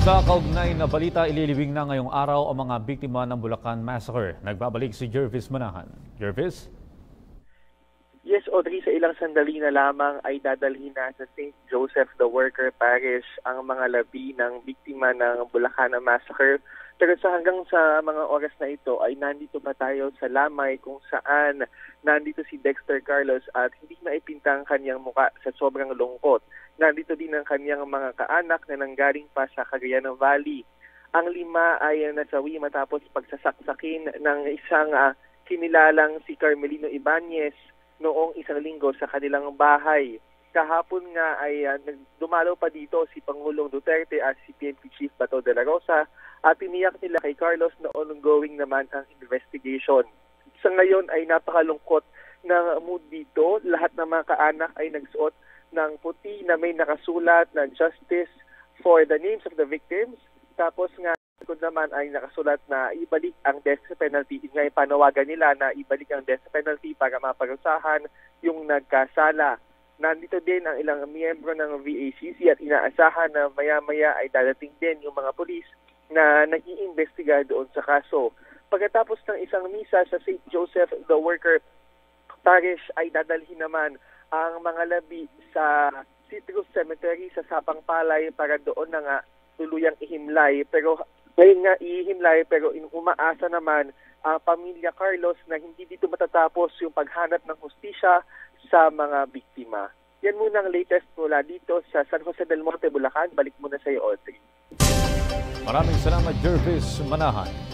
Sa kaugnay na balita, ililibing na ngayong araw ang mga biktima ng Bulacan Massacre. Nagbabalik si Jervis Manahan. Jervis? Yes, Audrey, sa ilang sandali na lamang ay dadalhin na sa St. Joseph the Worker Parish ang mga labi ng biktima ng Bulacan Massacre. Pero hanggang sa mga oras na ito ay nandito pa tayo sa Lamay kung saan nandito si Dexter Carlos at hindi maipinta ang kanyang muka sa sobrang lungkot. Nandito din ang kanyang mga kaanak na nanggaling pa sa Cagayan Valley. Ang 5 ay nasawi matapos pagsasaksakin ng isang kinilalang si Carmelino Ibanez noong 1 linggo sa kanilang bahay. Kahapon nga ay dumalo pa dito si Pangulong Duterte at si PNP Chief Bato de la Rosa at tiniyak nila kay Carlos na ongoing naman ang investigation. Sa ngayon ay napakalungkot na mood dito. Lahat ng mga kaanak ay nagsuot ng puti na may nakasulat na justice for the names of the victims. Tapos nga naman ay nakasulat na ibalik ang death penalty. Nga panawagan nila na ibalik ang death penalty para maparusahan yung nagkasala. Nandito din ang ilang miyembro ng VACC at inaasahan na maya-maya ay dadating din yung mga pulis na nag-iimbestiga doon sa kaso. Pagkatapos ng isang misa sa St. Joseph the Worker Parish ay dadalhin naman ang mga labi sa Citrus Cemetery sa Sapang Palay para doon na nga tuluyang ihimlay. Pero ngayon nga ihimlay pero umaasa naman ang pamilya Carlos na hindi dito matatapos yung paghanap ng hustisya sa mga biktima. Yan muna ang latest mula dito sa San Jose del Monte, Bulacan. Balik muna sa iyo, Audrey. Maraming salamat, Jervis Manahan.